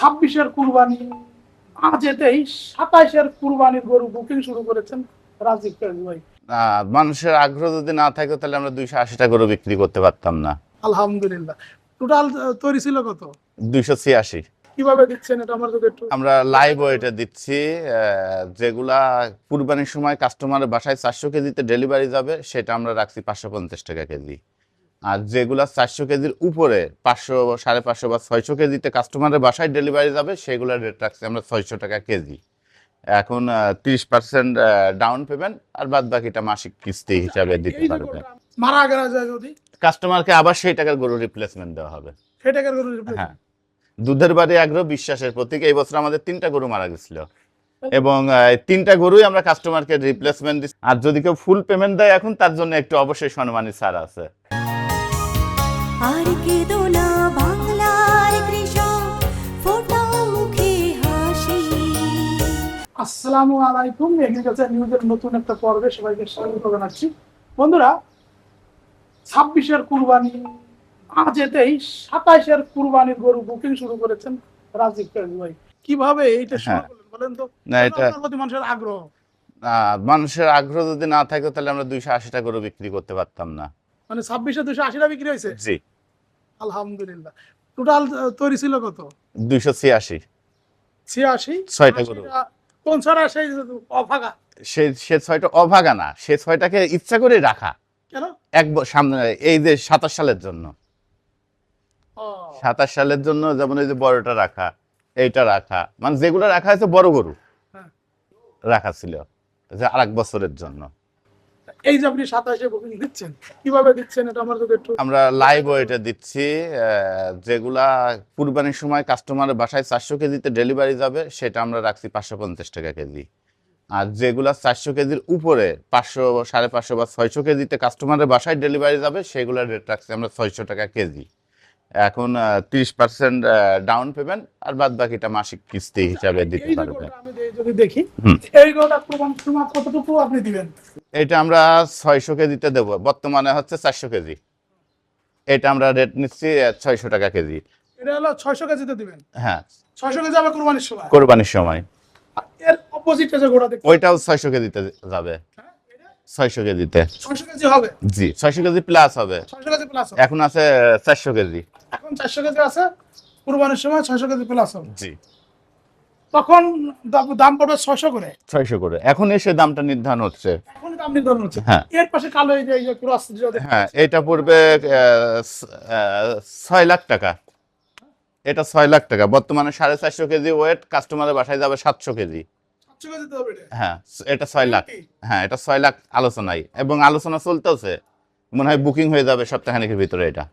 26-এর কুরবানি আজ এতেই 27-এর কুরবানির গরু বুকিং শুরু করেছেন রাজীব ভাই। মানুষের আগ্রহ যদি না থাকতো তাহলে আমরা 280টা গরু বিক্রি করতে পারতাম না। আলহামদুলিল্লাহ। টোটাল তৈরি ছিল কত? 286। কিভাবে দিচ্ছেন এটা আমার যদি একটু। আমরা লাইভ ওয়েটে দিচ্ছি, যেগুলা কুরবানির সময় কাস্টমারের বাসায় 400 কেজিতে ডেলিভারি যাবে সেটা আমরা রাখছি 550 টাকা কেজি। আর যেগুলা 400 কেজির উপরে 500, 550 বা 600 কেজিতে কাস্টমারের বাসায় ডেলিভারি যাবে সেগুলোর রেট রাখছি আমরা 600 টাকা কেজি। এখন 30% ডাউন পেমেন্ট আর বাদ বাকিটা মাসিক কিস্তি হিসাবে দিতে এই যে পারবে। গরুটা মারা গেল যায় যদি কাস্টমারকে আবার সেই টাকার গরু রিপ্লেসমেন্ট দেওয়া হবে। সেই টাকার গরু হ্যাঁ, দুধের বাড়ি আগ্রহ বিশ্বাসের প্রতীক। এই বছর আমাদের 3টা গরু মারা গেছিল এবং 3টা গরুই আমরা কাস্টমারকে রিপ্লেসমেন্ট দিচ্ছি। আর যদি কেউ ফুল পেমেন্ট দেয় এখন তার জন্য একটু অবশ্যই সম্মানী ছাড় আছে। আর কেঁদো না বাংলার কৃষক, ফোটাও মুখে হাসি। আসসালামু আলাইকুম। এগ্রিকালচার নিউজের নতুন একটা পর্বে সবাইকে স্বাগত জানাচ্ছি। বন্ধুরা, 26-এর কুরবানি আজ এতেই 27-এর কুরবানির গরু বুকিং শুরু করেছেন রাজীব ভাই। কিভাবে এইটা শুরু করলেন বলেন তো? না, এটা আপনার প্রতি মানুষের আগ্রহ। মানুষের আগ্রহ যদি না থাকতো তাহলে আমরা 280টা গরু বিক্রি করতে পারতাম না। মানে 26-এ 280টা বিক্রি হয়েছে। জি, আলহামদুলিল্লাহ। টোটাল তৈরি ছিল কত? 286। 86। 6টা গরু। কোন ছড়া সেই অভাগা? সে 6টা অভাগা না, সে 6টাকে ইচ্ছা করে রাখা কেন? সামনে এই যে 27 সালের জন্য। ও, 27 সালের জন্য যেমন এই যে বড়টা রাখা, এইটা রাখা, মানে যেগুলো রাখা হয়েছে বড় গরু হ্যাঁ। রাখা ছিল যে আরেক বছরের জন্য। এই যে আপনি 27-এ বুকিং দিচ্ছেন, কিভাবে দিচ্ছেন এটা আমার যদি একটু। আমরা লাইভ ওয়েটে দিচ্ছি, যেগুলা কুরবানির সময় কাস্টমারের বাসায় 400 কেজিতে ডেলিভারি যাবে সেটা আমরা রাখছি 550 টাকা কেজি। আর যেগুলা 400 কেজির উপরে 500, 550 বা 600 কেজিতে কাস্টমারের বাসায় ডেলিভারি যাবে সেগুলোর রেট রাখছি আমরা 600 টাকা কেজি। এখন 30% ডাউন পেমেন্ট আর বাদ বাকিটা মাসিক কিস্তি হিসাবে দিতে এই যে পারবে। গরুটা আমি যদি দেখি, হুম। এই গরুটা কুরবানি সময় কতটুকু আপনি দিবেন? এটা আমরা 600 কেজিতে দেবো, বর্তমানে হচ্ছে 400 কেজি। এটা আমরা রেট নিচ্ছি 600 টাকা কেজি। এটা হলো 600 কেজিতে দিবেন। হ্যাঁ, 600 কেজি হবে কুরবানির সময়। কোরবানির সময় আর এর অপোজিটে যে গরুটা দেখতে, ওইটাও 600 কেজিতে যাবে। হ্যাঁ, এটা 600 কেজিতে 600 কেজি হবে। জি, 600 কেজি প্লাস হবে। 600 কেজি প্লাস হবে। এখন আছে 400 কেজি। এখন 400 কেজি আছে, কুরবানির সময় 600 কেজি প্লাস হবে। জি, তখন দাম পড়বে 600 করে। 600 করে এখন এসে দামটা নির্ধারণ হচ্ছে। এখন দাম নির্ধারণ হচ্ছে। হ্যাঁ। এর পাশে কালো এই যে ক্রস যেটা দেখতে হ্যাঁ, পাচ্ছি, এটা পড়বে 6 লাখ টাকা। এটা 6 লাখ টাকা। বর্তমানে 450 কেজি ওয়েট, কাস্টমারের বাসায় যাবে 700 কেজি। 700 কেজিতে হবে এটা। হ্যাঁ, এটা 6 লাখ। হ্যাঁ, এটা 6 লাখ আলোচনায়, এবং আলোচনা চলতেছে, মনে হয় বুকিং হয়ে যাবে সপ্তাহখানেকের ভিতরে। এটা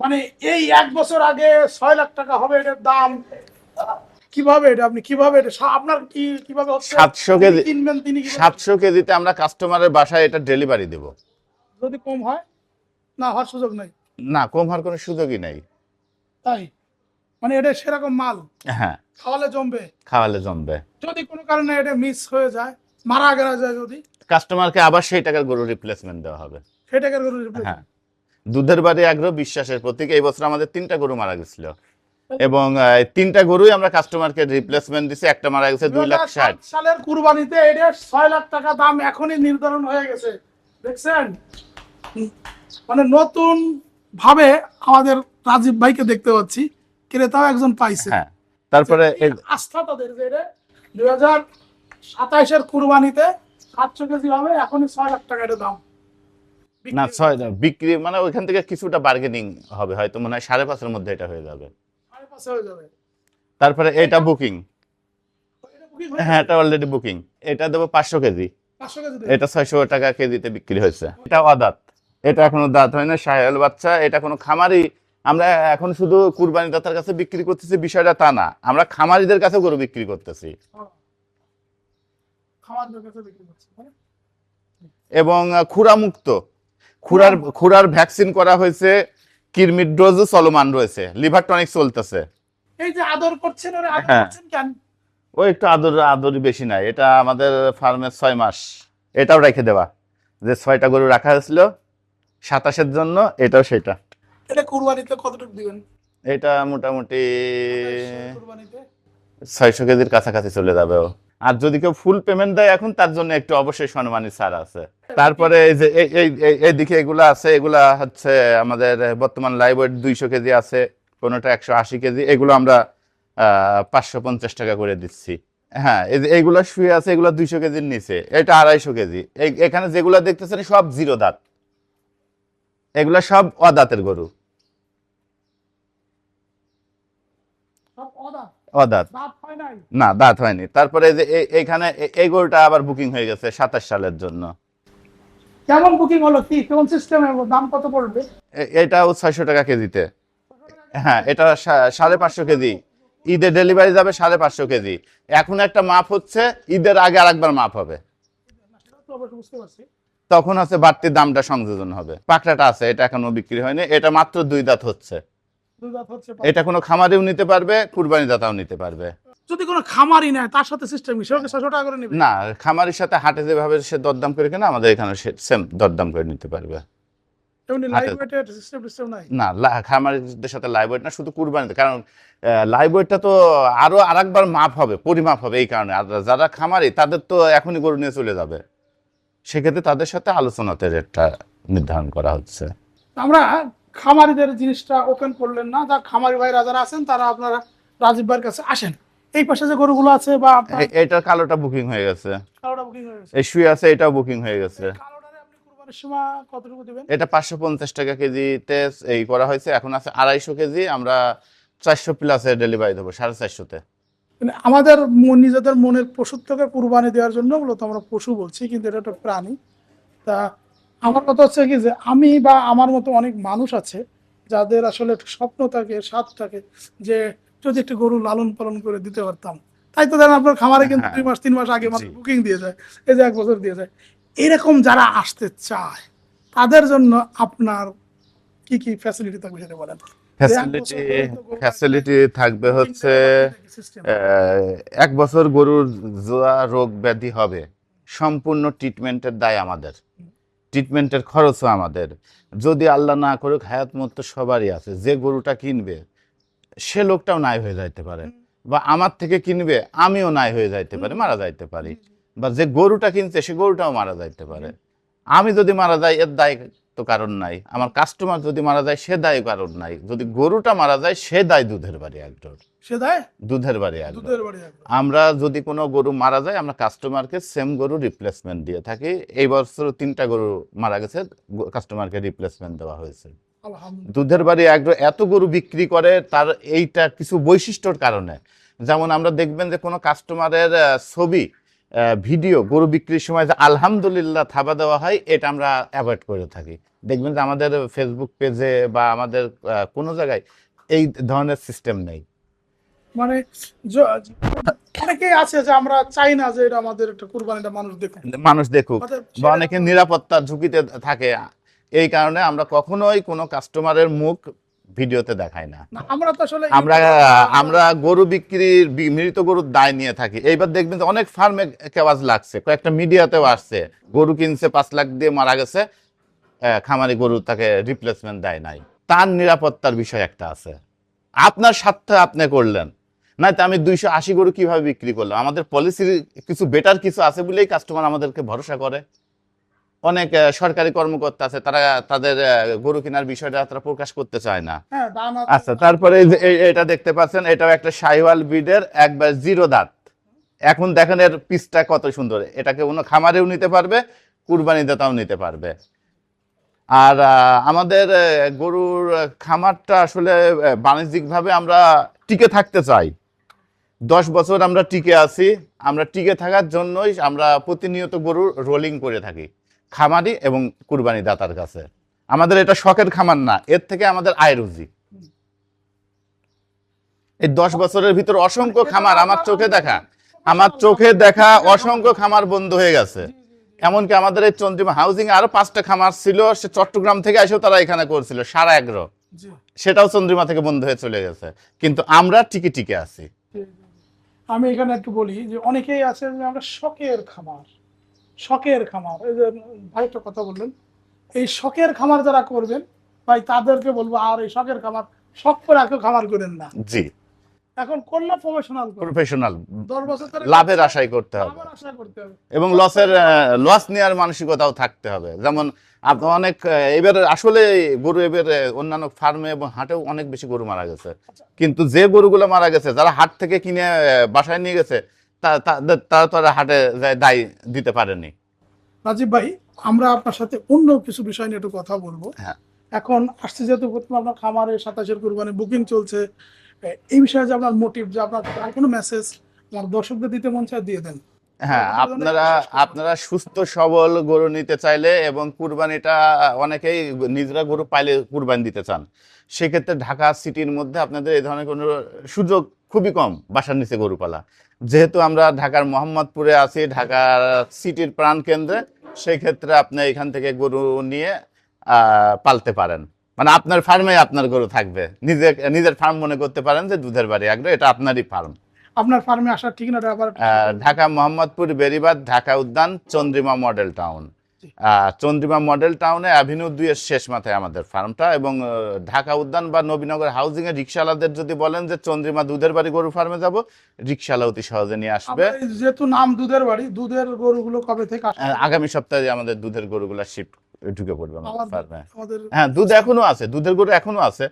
মানে এই 1 বছর আগে 6 লাখ টাকা হবে এটার দাম। কিভাবে এটা আপনি কিভাবে এটা আপনার কিভাবে হচ্ছে? 700 কেজি, কিনবেন তিনি কিভাবে? 700 কেজিতে আমরা কাস্টমারের বাসায় এটা ডেলিভারি দেব। যদি কম হয় না হওয়ার সুযোগ নাই। না, কম হওয়ার কোনো সুযোগই নাই। তাই মানে এটা সেরকম মাল হ্যাঁ, খাওয়ালে জমবে। খাওয়ালে জমবে। যদি কোনো কারণে এটা মিস হয়ে যায়, মারা গেলা যায়, যদি কাস্টমারকে আবার সেই টাকার গরু রিপ্লেসমেন্ট দেওয়া হবে। সেই টাকার গরু replace। হ্যাঁ, দুধের বাড়ি আগ্রহ বিশ্বাসের প্রতীক। এই বছর আমাদের 3টা গরু মারা গেছিল এবং 3টা গরুই আমরা কাস্টমারকে রিপ্লেসমেন্ট দিছি। একটা মারা গেছে 2,60,000। 2007 সালের কুরবানিতে এটা 6 লাখ টাকা দাম এখনই নির্ধারণ হয়ে গেছে। দেখছেন, মানে নতুন ভাবে আমাদের রাজীব ভাইকে দেখতে পাচ্ছি, ক্রেতাও একজন পাইছে। হ্যাঁ, তারপরে এই আস্থা তাদের যে এটা 2027-এর কুরবানিতে 700 কেজি হবে, এখনই 6 লাখ টাকা এটা দাম। না, বিক্রি মানে ওইখান থেকে কিছুটা বার্গেনিং হবে, হয়তো মনে হয় 5.5-এর মধ্যে এটা হয়ে যাবে। 5.5 হয়ে যাবে। তারপরে এটা বুকিং। এটা booking হয়ে হ্যাঁ, এটা অলরেডি বুকিং। এটা দেবো 500 কেজি। 500 কেজি দেবে। এটা 600 টাকা কেজিতে বিক্রি হয়েছে। এটা অদাঁত, এটা এখনো দাঁত হয় না, শাহেল বাচ্চা। এটা কোনো খামারি, আমরা এখন শুধু কুরবানি দাতার কাছে বিক্রি করতেছি বিষয়টা তা না, আমরা খামারিদের কাছে গরু বিক্রি করতেছি। খাওয়ার কাছে বিক্রি করছে, হ্যাঁ? এবং খুরামুক্ত, খুরার ভ্যাকসিন করা হয়েছে, কিরমির ডোজও চলমান রয়েছে, লিভার টনিক চলতেছে। এই যে আদর করছেন, ওরে আদর হ্যাঁ। করছেন কেন? ওই একটু আদরই বেশি নাই। এটা আমাদের ফার্মের 6 মাস, এটাও রেখে দেওয়া। যে 6টা গরু রাখা হয়েছিল 27-এর জন্য, এটাও সেটা। এটা কুরবানিতে কতটুকু দিবেন? এটা মোটামুটি 600 কেজির কাছাকাছি চলে যাবে ও। আর যদি কেউ ফুল পেমেন্ট দেয় এখন, তার জন্য একটু অবশ্যই সম্মানী ছাড় আছে। তারপরে এই যে এইদিকে এগুলা আছে, এগুলা হচ্ছে আমাদের বর্তমান লাইভ ওয়েট 200 কেজি আছে, কোনোটা 180 কেজি, এগুলো আমরা 550 টাকা করে দিচ্ছি। হ্যাঁ, এই যে এইগুলা শুয়ে আছে, এগুলা 200 কেজির নিচে, এটা 250 কেজি। এখানে যেগুলা দেখতেছেন সব 0 দাঁত, এগুলা সব অদাঁতের গরু, অদাঁত, দাঁত হয় নাই। না দাঁত হয়নি। তারপরে এই যে এইখানে এই গরুটা আবার বুকিং হয়ে গেছে 27 সালের জন্য। কেমন বুকিং হলো, কি কোন সিস্টেমে, দাম কত পড়বে? এটাও 600 টাকা কেজিতে। হ্যাঁ, এটা 550 কেজি, ঈদে ডেলিভারি যাবে 550 কেজি। এখন একটা মাপ হচ্ছে, ঈদের আগে আরেকবার মাপ হবে, তো অবশ্য বুঝতে পারছি। তখন হচ্ছে বাড়তি দামটা সংযোজন হবে। পাকড়াটা আছে, এটা এখনো বিক্রি হয়নি, এটা মাত্র 2 দাঁত হচ্ছে। দুই দাঁত হচ্ছে। এটা কোনো খামারেও নিতে পারবে, কুরবানি দাতাও নিতে পারবে। যদি কোনো খামারি নেয় তার সাথে সিস্টেম কি, সেটাকে 600 টাকা করে নেবে? না, খামারির সাথে হাটে যেভাবে সে দরদাম করে কেনা, আমাদের এখানে সেম দরদাম করে নিতে পারবে। এমনি লাইভ ওয়েটের সিস্টেম নাই? না, খামারিদের সাথে লাইভ ওয়েট না, শুধু কুরবানিতে। কারণ লাইভ ওয়েটটা তো আরো আরেকবার মাপ হবে, পরিমাপ হবে, এই কারণে। আর যারা খামারি তাদের তো এখনই গরু নিয়ে চলে যাবে, সেক্ষেত্রে তাদের সাথে আলোচনাতে রেটটা নির্ধারণ করা হচ্ছে। আমরা খামারিদের জিনিসটা ওপেন করলেন না, যা খামারি ভাইরা যারা আছেন তারা আপনারা রাজীব ভাইয়ের কাছে আসেন। এই পাশে যে গরুগুলো আছে বা আপনার এটার কালোটা বুকিং হয়ে গেছে, কালোটা বুকিং হয়ে গেছে, এই শুয়ে আছে, এটাও বুকিং হয়ে গেছে। কালোটারে আপনি কুরবানির সময় কতটুকু দিবেন? এটা 550 টাকা কেজিতে এই করা হয়েছে। এখন আছে 250 কেজি, আমরা 400 প্লাসে ডেলিভারি দেবো, 450-তে। মানে আমাদের নিজেদের মনের পশুর থেকে কুরবানি দেওয়ার জন্য মূলত আমরা পশু বলছি, কিন্তু এটা একটা প্রাণী। তা আমার কথা হচ্ছে কি, যে আমি বা আমার মতো অনেক মানুষ আছে যাদের আসলে একটা স্বপ্ন থাকে, স্বাদ থাকে, যে যদি একটা গরু লালন পালন করে দিতে পারতাম। তাই তো ধরেন আপনার খামারে কিন্তু 2 মাস 3 মাস আগে মানে বুকিং দিয়ে যায়, এই যে 1 বছর দিয়ে যায়। এরকম যারা আসতে চায় তাদের জন্য আপনার কি কি ফ্যাসিলিটি থাকবে সেটা বলেন। ফ্যাসিলিটি থাকবে হচ্ছে, 1 বছর গরুর যা রোগ ব্যাধি হবে, সম্পূর্ণ ট্রিটমেন্টের দায় আমাদের, ট্রিটমেন্টের খরচও আমাদের। যদি আল্লাহ না করুক, হায়াত মতো সবারই আছে। যে গরুটা কিনবে সে লোকটাও নাই হয়ে যাইতে পারে, বা আমার থেকে কিনবে আমিও নাই হয়ে যাইতে পারে, মারা যাইতে পারি, বা যে গরুটা কিনছে সে গরুটাও মারা যাইতে পারে। আমি যদি মারা যাই এর দায় তো কারণ নাই, আমার কাস্টমার যদি মারা যায় সে দায় কারণ নাই। যদি গরুটা মারা যায় সে দায় দুধের বাড়ি একদর, সে দেয় দুধের বাড়ি একদর। দুধের বাড়ি একদর। আমরা যদি কোনো গরু মারা যায়, আমরা কাস্টমারকে সেম গরু রিপ্লেসমেন্ট দিয়ে থাকি। এই বছর 3টা গরু মারা গেছে, কাস্টমারকে রিপ্লেসমেন্ট দেওয়া হয়েছে। আলহামদুলিল্লাহ। দুধের বাড়ি একদর এত গরু বিক্রি করে, তার এইটা কিছু বৈশিষ্ট্যর কারণে। যেমন আমরা দেখবেন যে কোনো কাস্টমারের ছবি, ভিডিও গরু বিক্রির সময় যে আলহামদুলিল্লাহ থাবা দেওয়া হয়, এটা আমরা অ্যাভয়েড করে থাকি। দেখবেন যে আমাদের ফেসবুক পেজে বা আমাদের কোনো জায়গায় এই ধরনের সিস্টেম নেই। মানে অনেকেই আছে যে আমরা চাই না যে এটা আমাদের একটা কুরবানিটা মানুষ দেখুক, মানুষ দেখুক, অতএব বা অনেকে নিরাপত্তার ঝুঁকিতে থাকে। এই কারণে আমরা কখনোই কোনো কাস্টমারের মুখ ভিডিওতে দেখাই না। আমরা তো আসলে আমরা গরু বিক্রির মৃত গরুর দায় নিয়ে থাকি। এইবার দেখবেন যে অনেক ফার্মে কেওয়াজ লাগছে, কয়েকটা মিডিয়াতেও আসছে, গরু কিনছে 5 লাখ দিয়ে মারা গেছে, খামারি গরু তাকে রিপ্লেসমেন্ট দেয় নাই। তার নিরাপত্তার বিষয় একটা আছে, আপনার স্বার্থে আপনি করলেন, নাই তো আমি 280 গরু কিভাবে বিক্রি করলাম। আমাদের পলিসির কিছু বেটার কিছু আছে বলেই কাস্টমার আমাদেরকে ভরসা করে। অনেক সরকারি কর্মকর্তা আছে, তারা তাদের গরু কেনার বিষয়টা তারা প্রকাশ করতে চায় না। আচ্ছা, তারপরে এটা দেখতে পাচ্ছেন, এটাও একটা শাহিওয়াল ব্রিডের, একবার 0 দাঁত। এখন দেখেন এর পিসটা কত সুন্দর। এটাকে কোনো খামারেও নিতে পারবে, কুরবানি দাতাও নিতে পারবে। আর আমাদের গরুর খামারটা আসলে বাণিজ্যিকভাবে আমরা টিকে থাকতে চাই। 10 বছর আমরা টিকে আছি। আমরা টিকে থাকার জন্যই আমরা প্রতিনিয়ত গরু রোলিং করে থাকি খামারি এবং কুরবানি দাতার কাছে। আমাদের এটা শখের খামার না, এর থেকে আমাদের আয় রুজি। এই 10 বছরের ভিতর অসংখ্য খামার আমার চোখে দেখা অসংখ্য খামার বন্ধ হয়ে গেছে। এমনকি আমাদের এই চন্দ্রিমা হাউজিং এ আরো 5টা খামার ছিল, সে চট্টগ্রাম থেকে এসেও তারা এখানে করছিল, সারা এগ্রো, সেটাও চন্দ্রিমা থেকে বন্ধ হয়ে চলে গেছে। কিন্তু আমরা টিকে আছি। আমি এখানে একটু বলি যে অনেকেই আছে যে আমরা শখের খামার, এই যে ভাই একটা কথা বললেন, এই শখের খামার যারা করবেন ভাই তাদেরকে বলবো, আর এই শখের খামার শখ করে কেউ খামার করেন না। জি, এখন করলে প্রফেশনাল প্রফেশনাল 10 বছর ধরে লাভের আশাই করতে হবে আবার আশা করতে হবে। এবং লস নেওয়ার মানসিকতাও থাকতে হবে। যেমন আপনার অনেক এবার আসলে গরু এবার অন্যান্য ফার্মে এবং হাটেও অনেক বেশি গরু মারা গেছে, কিন্তু যে গরুগুলো মারা গেছে যারা হাট থেকে কিনে বাসায় নিয়ে গেছে তারা তো আর হাটে যায় দায় দিতে পারেনি। রাজীব ভাই, আমরা আপনার সাথে অন্য কিছু বিষয় নিয়ে একটু কথা বলবো। হ্যাঁ। এখন আসছে যেহেতু প্রথম আপনার খামারে 27-এর কুরবানি বুকিং চলছে, এই বিষয়ে যে আপনার মোটিভ, যে আপনার আর কোনো মেসেজ আমার দর্শকদের দিতে মন চায় দিয়ে দেন। হ্যাঁ, আপনারা সুস্থ সবল গরু নিতে চাইলে এবং কুরবানিটা অনেকেই নিজেরা গরু পাইলে কুরবানি দিতে চান, সেক্ষেত্রে ঢাকা সিটির মধ্যে আপনাদের এই ধরনের কোনো সুযোগ খুবই কম বাসার নিচে গরু পালা। যেহেতু আমরা ঢাকার মোহাম্মদপুরে আছি, ঢাকার সিটির প্রাণ কেন্দ্রে, সেই ক্ষেত্রে আপনি এখান থেকে গরু নিয়ে পালতে পারেন। মানে আপনার ফার্মে আপনার গরু থাকবে, নিজের ফার্ম মনে করতে পারেন যে দুধের বাড়ি আগ্রহ, এটা আপনারই ফার্ম। আপনার ফার্মে আসার ঠিকানাটা আবার ঢাকা মোহাম্মদপুর বেরিবাদ, ঢাকা উদ্যান, Chandrima model town. Chandrima model টাউনে অ্যাভিনিউ 2 এর শেষ মাথায় আমাদের ফার্মটা। এবং ঢাকা উদ্যান বা নবীনগর হাউজিং এর রিকশাওয়ালাদের যদি বলেন যে চন্দ্রিমা দুধের বাড়ি গরু ফার্মে যাব, রিকশাওয়ালা অতি সহজে নিয়ে আসবে। যেহেতু নাম দুধের বাড়ি, দুধের গরুগুলো কবে থেকে আসবে? আগামী সপ্তাহে আমাদের দুধের গরুগুলা শিফট ঢুকে পড়বে আমাদের ফার্মে। আমাদের হ্যাঁ, দুধ এখনো আছে, দুধের গরু এখনো আছে,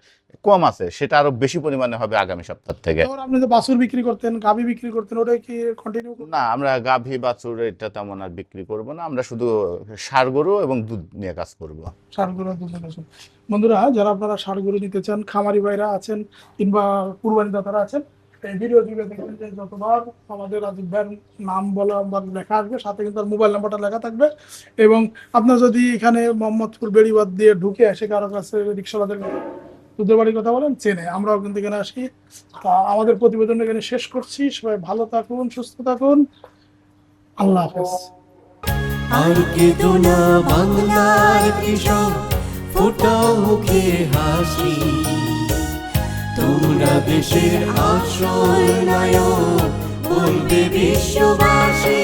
কম আছে, সেটা আরো বেশি পরিমাণে হবে আগামী সপ্তাহ থেকে। ধর আপনি যে বাছুর বিক্রি করতেন, গাভী বিক্রি করতেন, ওটা কি কন্টিনিউ? না, আমরা গাভী বাছুর এটা তেমন আর বিক্রি করব না, আমরা শুধু ষাঁড় গরু এবং দুধ নিয়ে কাজ করব। ষাঁড় গরু দুধ নিয়ে। বন্ধুরা, যারা আপনারা ষাঁড় গরু নিতে চান, খামারি ভাইরা আছেন কিংবা কুরবানি দাতারা আছেন, এই ভিডিও জুড়ে দেখবেন যে যতবার আমাদের রাজীব ভাইয়ের নাম বলা বা লেখা আসবে, সাথে কিন্তু তার মোবাইল নাম্বারটা লেখা থাকবে। এবং আপনার যদি এখানে মোহাম্মদপুর বেড়িবাদ দিয়ে ঢুকে আসে কারো কাছে রিক্সাওয়ালাদের দুধের বাড়ির কথা বলেন, চেনে, আমরাও কিন্তু এখানে আসি। আমাদের প্রতিবেদন এখানে শেষ করছি। সবাই ভালো থাকুন, সুস্থ থাকুন, আল্লাহ হাফেজ। আর কেঁদো না বাংলার কৃষক, ফোটাও মুখে হাসি, তোমরা দেশের আসল নায়ক, বলবে বিশ্ববাসী।